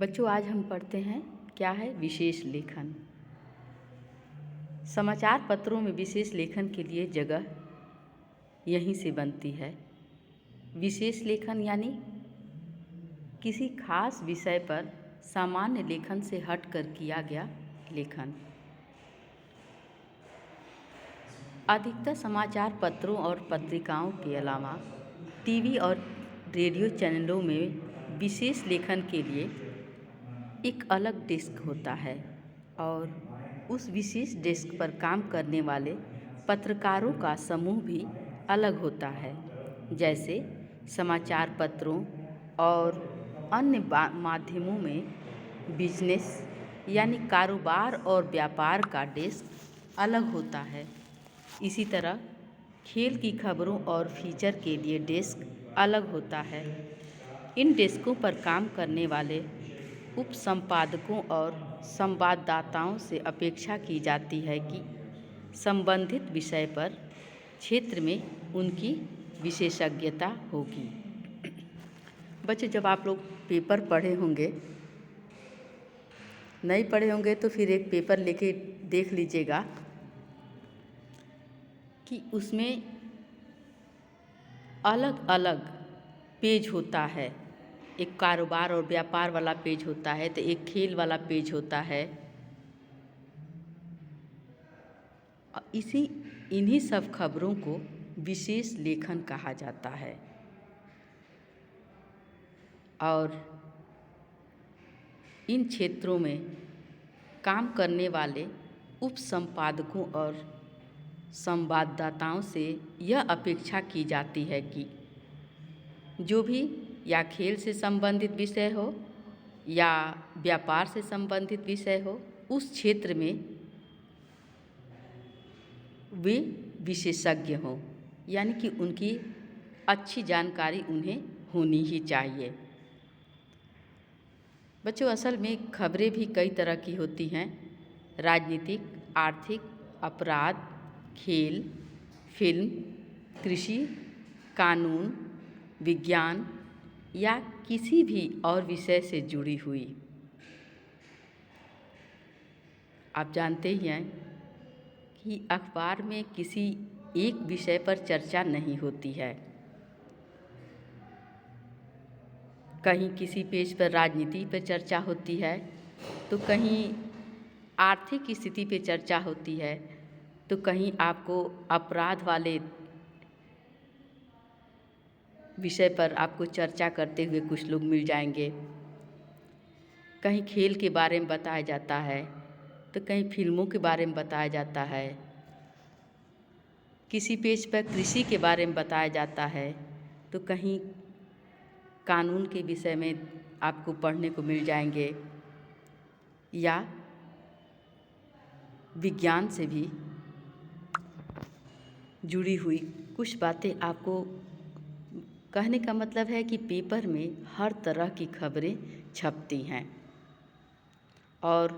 बच्चों, आज हम पढ़ते हैं क्या है विशेष लेखन। समाचार पत्रों में विशेष लेखन के लिए जगह यहीं से बनती है। विशेष लेखन यानी किसी खास विषय पर सामान्य लेखन से हटकर किया गया लेखन। अधिकतर समाचार पत्रों और पत्रिकाओं के अलावा टीवी और रेडियो चैनलों में विशेष लेखन के लिए एक अलग डेस्क होता है और उस विशेष डेस्क पर काम करने वाले पत्रकारों का समूह भी अलग होता है। जैसे समाचार पत्रों और अन्य माध्यमों में बिजनेस यानी कारोबार और व्यापार का डेस्क अलग होता है। इसी तरह खेल की खबरों और फीचर के लिए डेस्क अलग होता है। इन डेस्कों पर काम करने वाले उप संपादकों और संवाददाताओं से अपेक्षा की जाती है कि संबंधित विषय पर क्षेत्र में उनकी विशेषज्ञता होगी। बच्चों, जब आप लोग पेपर पढ़े होंगे, नहीं पढ़े होंगे तो फिर एक पेपर लेके देख लीजिएगा कि उसमें अलग अलग पेज होता है। एक कारोबार और व्यापार वाला पेज होता है तो एक खेल वाला पेज होता है। इन्हीं सब खबरों को विशेष लेखन कहा जाता है। और इन क्षेत्रों में काम करने वाले उप संपादकों और संवाददाताओं से यह अपेक्षा की जाती है कि जो भी या खेल से संबंधित विषय हो या व्यापार से संबंधित विषय हो, उस क्षेत्र में वे विशेषज्ञ हों, यानी कि उनकी अच्छी जानकारी उन्हें होनी ही चाहिए। बच्चों, असल में खबरें भी कई तरह की होती हैं। राजनीतिक, आर्थिक, अपराध, खेल, फिल्म, कृषि, कानून, विज्ञान या किसी भी और विषय से जुड़ी हुई। आप जानते ही हैं कि अखबार में किसी एक विषय पर चर्चा नहीं होती है। कहीं किसी पेज पर राजनीति पर चर्चा होती है तो कहीं आर्थिक स्थिति पे चर्चा होती है तो कहीं आपको अपराध वाले विषय पर आपको चर्चा करते हुए कुछ लोग मिल जाएंगे। कहीं खेल के बारे में बताया जाता है तो कहीं फिल्मों के बारे में बताया जाता है। किसी पेज पर कृषि के बारे में बताया जाता है तो कहीं कानून के विषय में आपको पढ़ने को मिल जाएंगे या विज्ञान से भी जुड़ी हुई कुछ बातें आपको। कहने का मतलब है कि पेपर में हर तरह की खबरें छपती हैं और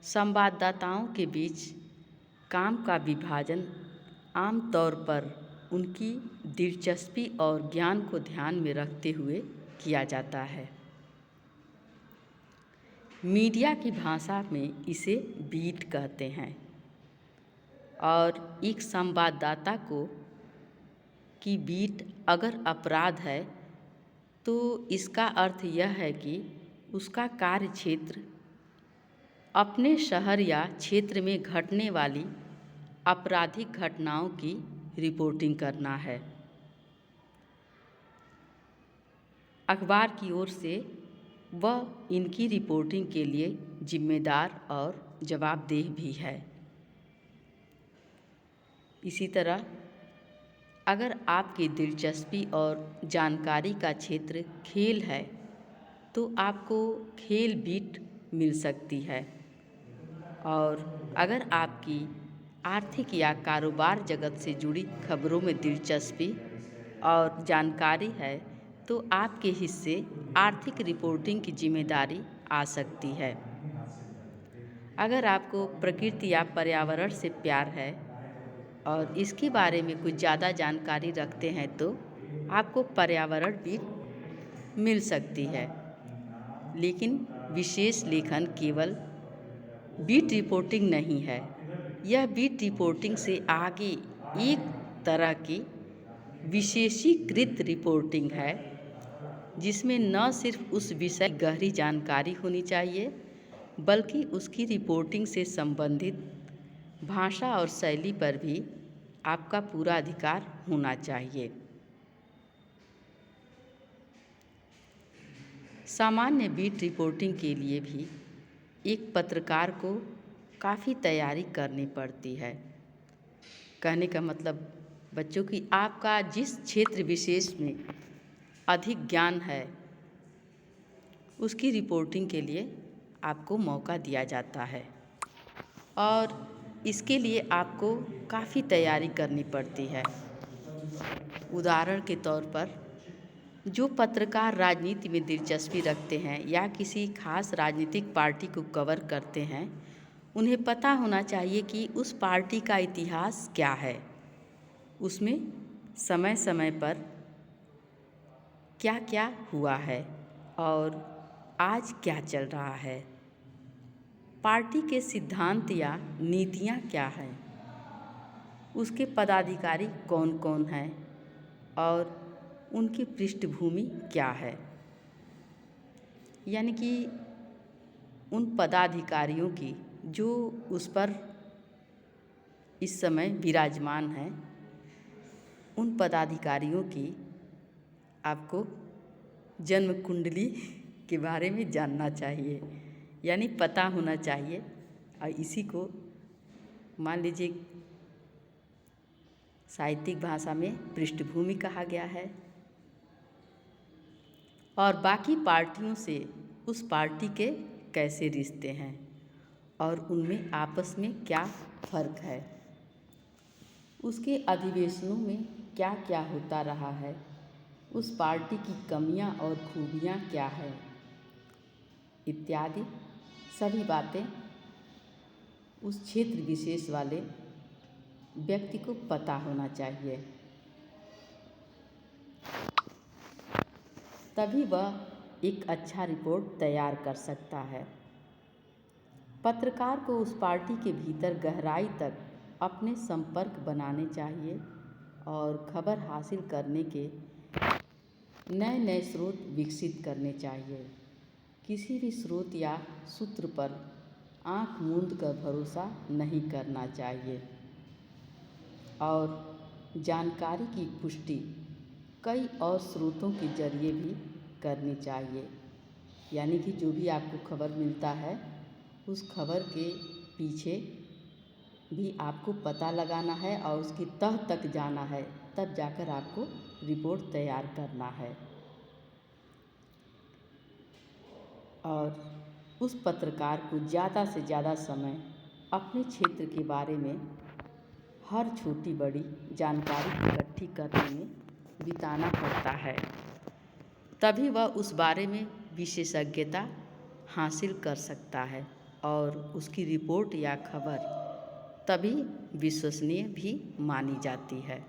संवाददाताओं के बीच काम का विभाजन आम तौर पर उनकी दिलचस्पी और ज्ञान को ध्यान में रखते हुए किया जाता है। मीडिया की भाषा में इसे बीट कहते हैं और एक संवाददाता को की बीट अगर अपराध है तो इसका अर्थ यह है कि उसका कार्य क्षेत्र अपने शहर या क्षेत्र में घटने वाली आपराधिक घटनाओं की रिपोर्टिंग करना है। अखबार की ओर से वह इनकी रिपोर्टिंग के लिए जिम्मेदार और जवाबदेह भी है। इसी तरह अगर आपकी दिलचस्पी और जानकारी का क्षेत्र खेल है तो आपको खेल बीट मिल सकती है और अगर आपकी आर्थिक या कारोबार जगत से जुड़ी खबरों में दिलचस्पी और जानकारी है तो आपके हिस्से आर्थिक रिपोर्टिंग की जिम्मेदारी आ सकती है। अगर आपको प्रकृति या पर्यावरण से प्यार है और इसके बारे में कुछ ज़्यादा जानकारी रखते हैं तो आपको पर्यावरण भी मिल सकती है। लेकिन विशेष लेखन केवल बीट रिपोर्टिंग नहीं है। यह बीट रिपोर्टिंग से आगे एक तरह की विशेषीकृत रिपोर्टिंग है, जिसमें न सिर्फ उस विषय की गहरी जानकारी होनी चाहिए, बल्कि उसकी रिपोर्टिंग से संबंधित भाषा और शैली पर भी आपका पूरा अधिकार होना चाहिए। सामान्य बीट रिपोर्टिंग के लिए भी एक पत्रकार को काफ़ी तैयारी करनी पड़ती है। कहने का मतलब बच्चों की आपका जिस क्षेत्र विशेष में अधिक ज्ञान है, उसकी रिपोर्टिंग के लिए आपको मौका दिया जाता है और इसके लिए आपको काफ़ी तैयारी करनी पड़ती है। उदाहरण के तौर पर जो पत्रकार राजनीति में दिलचस्पी रखते हैं या किसी खास राजनीतिक पार्टी को कवर करते हैं, उन्हें पता होना चाहिए कि उस पार्टी का इतिहास क्या है, उसमें समय समय पर क्या क्या हुआ है और आज क्या चल रहा है, पार्टी के सिद्धांत या नीतियाँ क्या हैं, उसके पदाधिकारी कौन कौन हैं और उनकी पृष्ठभूमि क्या है। यानी कि उन पदाधिकारियों की जो उस पर इस समय विराजमान हैं, उन पदाधिकारियों की आपको जन्म कुंडली के बारे में जानना चाहिए, यानी पता होना चाहिए। और इसी को मान लीजिए साहित्यिक भाषा में पृष्ठभूमि कहा गया है। और बाकी पार्टियों से उस पार्टी के कैसे रिश्ते हैं और उनमें आपस में क्या फ़र्क है, उसके अधिवेशनों में क्या क्या होता रहा है, उस पार्टी की कमियां और खूबियां क्या है, इत्यादि सभी बातें उस क्षेत्र विशेष वाले व्यक्ति को पता होना चाहिए। तभी वह एक अच्छा रिपोर्ट तैयार कर सकता है। पत्रकार को उस पार्टी के भीतर गहराई तक अपने संपर्क बनाने चाहिए और खबर हासिल करने के नए नए स्रोत विकसित करने चाहिए। किसी भी स्रोत या सूत्र पर आंख मूंद कर भरोसा नहीं करना चाहिए और जानकारी की पुष्टि कई और स्रोतों के जरिए भी करनी चाहिए। यानी कि जो भी आपको खबर मिलता है, उस खबर के पीछे भी आपको पता लगाना है और उसकी तह तक जाना है, तब जाकर आपको रिपोर्ट तैयार करना है। और उस पत्रकार को ज़्यादा से ज़्यादा समय अपने क्षेत्र के बारे में हर छोटी बड़ी जानकारी इकट्ठी करने में बिताना पड़ता है, तभी वह उस बारे में विशेषज्ञता हासिल कर सकता है और उसकी रिपोर्ट या खबर तभी विश्वसनीय भी मानी जाती है।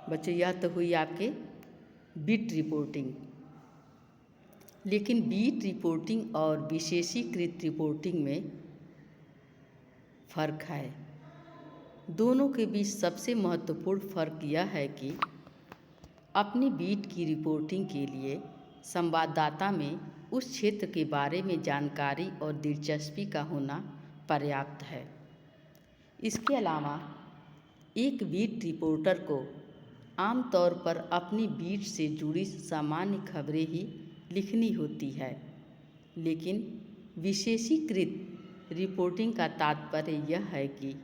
बच्चों, यह तो हुई आपके बीट रिपोर्टिंग। लेकिन बीट रिपोर्टिंग और विशेषीकृत रिपोर्टिंग में फ़र्क है। दोनों के बीच सबसे महत्वपूर्ण फ़र्क यह है कि अपनी बीट की रिपोर्टिंग के लिए संवाददाता में उस क्षेत्र के बारे में जानकारी और दिलचस्पी का होना पर्याप्त है। इसके अलावा एक बीट रिपोर्टर को आमतौर पर अपनी बीट से जुड़ी सामान्य खबरें ही लिखनी होती है, लेकिन विशेषीकृत रिपोर्टिंग का तात्पर्य यह है कि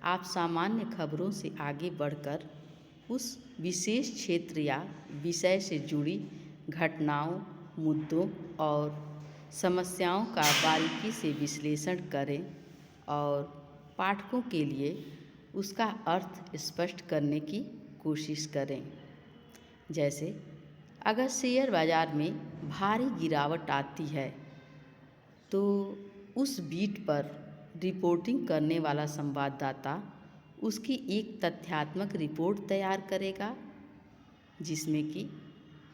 आप सामान्य खबरों से आगे बढ़कर उस विशेष क्षेत्र या विषय से जुड़ी घटनाओं, मुद्दों और समस्याओं का बारीकी से विश्लेषण करें और पाठकों के लिए उसका अर्थ स्पष्ट करने की कोशिश करें। जैसे अगर शेयर बाज़ार में भारी गिरावट आती है, तो उस बीट पर रिपोर्टिंग करने वाला संवाददाता उसकी एक तथ्यात्मक रिपोर्ट तैयार करेगा, जिसमें कि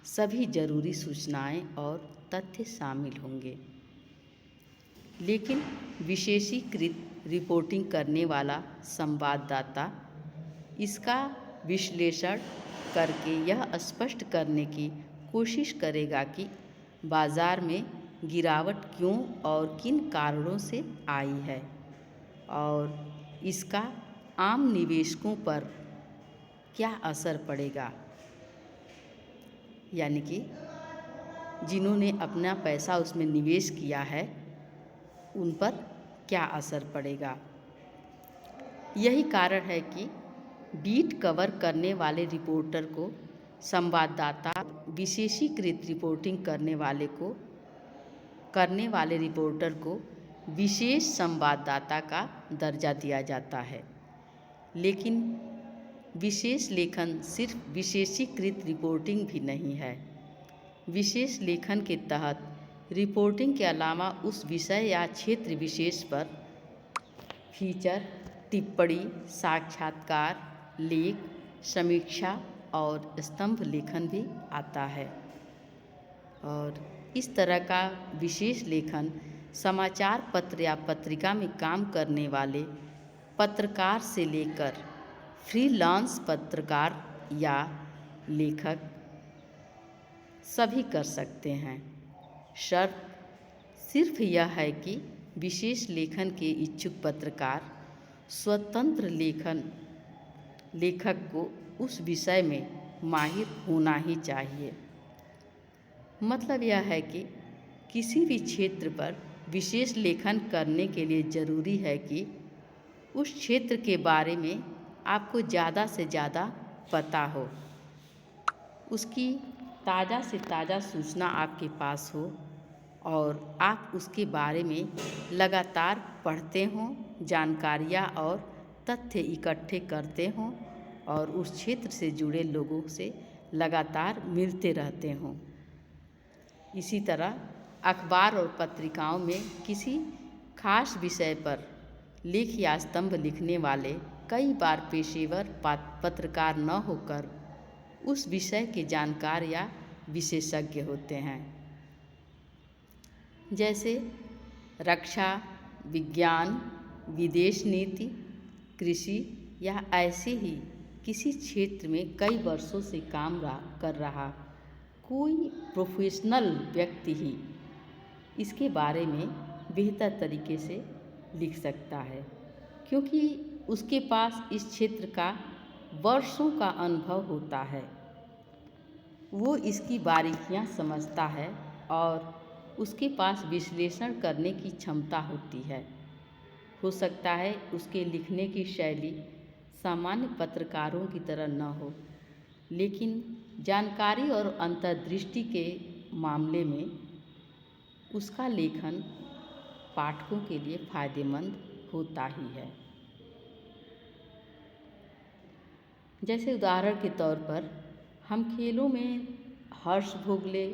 सभी ज़रूरी सूचनाएं और तथ्य शामिल होंगे। लेकिन विशेषीकृत रिपोर्टिंग करने वाला संवाददाता इसका विश्लेषण करके यह स्पष्ट करने की कोशिश करेगा कि बाज़ार में गिरावट क्यों और किन कारणों से आई है और इसका आम निवेशकों पर क्या असर पड़ेगा, यानी कि जिन्होंने अपना पैसा उसमें निवेश किया है उन पर क्या असर पड़ेगा। यही कारण है कि बीट कवर करने वाले रिपोर्टर को संवाददाता, विशेषीकृत रिपोर्टिंग करने वाले रिपोर्टर को विशेष संवाददाता का दर्जा दिया जाता है। लेकिन विशेष लेखन सिर्फ विशेषीकृत रिपोर्टिंग भी नहीं है। विशेष लेखन के तहत रिपोर्टिंग के अलावा उस विषय या क्षेत्र विशेष पर फीचर, टिप्पणी, साक्षात्कार, लेख, समीक्षा और स्तंभ लेखन भी आता है। और इस तरह का विशेष लेखन समाचार पत्र या पत्रिका में काम करने वाले पत्रकार से लेकर फ्रीलांस पत्रकार या लेखक सभी कर सकते हैं। शर्त सिर्फ यह है कि विशेष लेखन के इच्छुक पत्रकार स्वतंत्र लेखक को उस विषय में माहिर होना ही चाहिए। मतलब यह है कि किसी भी क्षेत्र पर विशेष लेखन करने के लिए ज़रूरी है कि उस क्षेत्र के बारे में आपको ज़्यादा से ज़्यादा पता हो, उसकी ताज़ा से ताज़ा सूचना आपके पास हो और आप उसके बारे में लगातार पढ़ते हों, जानकारियाँ और तथ्य इकट्ठे करते हों और उस क्षेत्र से जुड़े लोगों से लगातार मिलते रहते हों। इसी तरह अखबार और पत्रिकाओं में किसी खास विषय पर लेख या स्तंभ लिखने वाले कई बार पेशेवर पत्रकार न होकर उस विषय के जानकार या विशेषज्ञ होते हैं। जैसे रक्षा, विज्ञान, विदेश नीति, कृषि या ऐसे ही किसी क्षेत्र में कई वर्षों से काम कर रहा कोई प्रोफेशनल व्यक्ति ही इसके बारे में बेहतर तरीके से लिख सकता है, क्योंकि उसके पास इस क्षेत्र का वर्षों का अनुभव होता है। वो इसकी बारीकियां समझता है और उसके पास विश्लेषण करने की क्षमता होती है। हो सकता है उसके लिखने की शैली सामान्य पत्रकारों की तरह न हो, लेकिन जानकारी और अंतर्दृष्टि के मामले में उसका लेखन पाठकों के लिए फायदेमंद होता ही है। जैसे उदाहरण के तौर पर हम खेलों में हर्ष भोगले,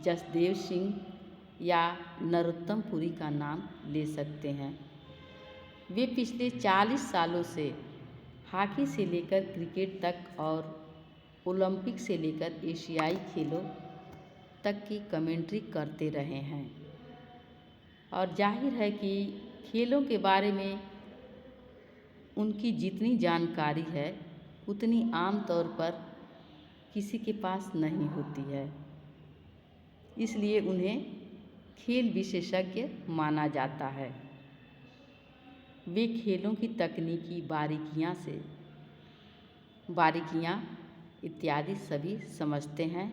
जसदेव सिंह या नरोत्तम पुरी का नाम ले सकते हैं। वे पिछले 40 सालों से हॉकी से लेकर क्रिकेट तक और ओलंपिक से लेकर एशियाई खेलों तक की कमेंट्री करते रहे हैं और जाहिर है कि खेलों के बारे में उनकी जितनी जानकारी है उतनी आम तौर पर किसी के पास नहीं होती है। इसलिए उन्हें खेल विशेषज्ञ माना जाता है। वे खेलों की तकनीकी बारीकियां इत्यादि सभी समझते हैं।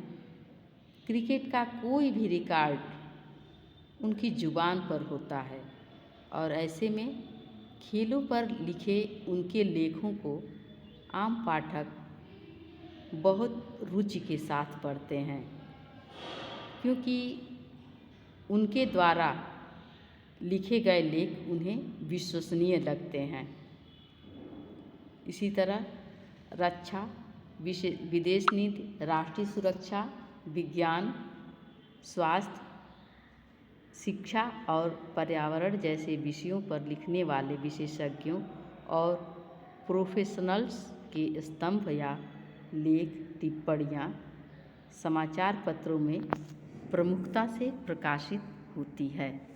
क्रिकेट का कोई भी रिकॉर्ड उनकी जुबान पर होता है और ऐसे में खेलों पर लिखे उनके लेखों को आम पाठक बहुत रुचि के साथ पढ़ते हैं, क्योंकि उनके द्वारा लिखे गए लेख उन्हें विश्वसनीय लगते हैं। इसी तरह रक्षा, विदेश नीति, राष्ट्रीय सुरक्षा, विज्ञान, स्वास्थ्य, शिक्षा और पर्यावरण जैसे विषयों पर लिखने वाले विशेषज्ञों और प्रोफेशनल्स के स्तंभ या लेख, टिप्पणियाँ समाचार पत्रों में प्रमुखता से प्रकाशित होती है।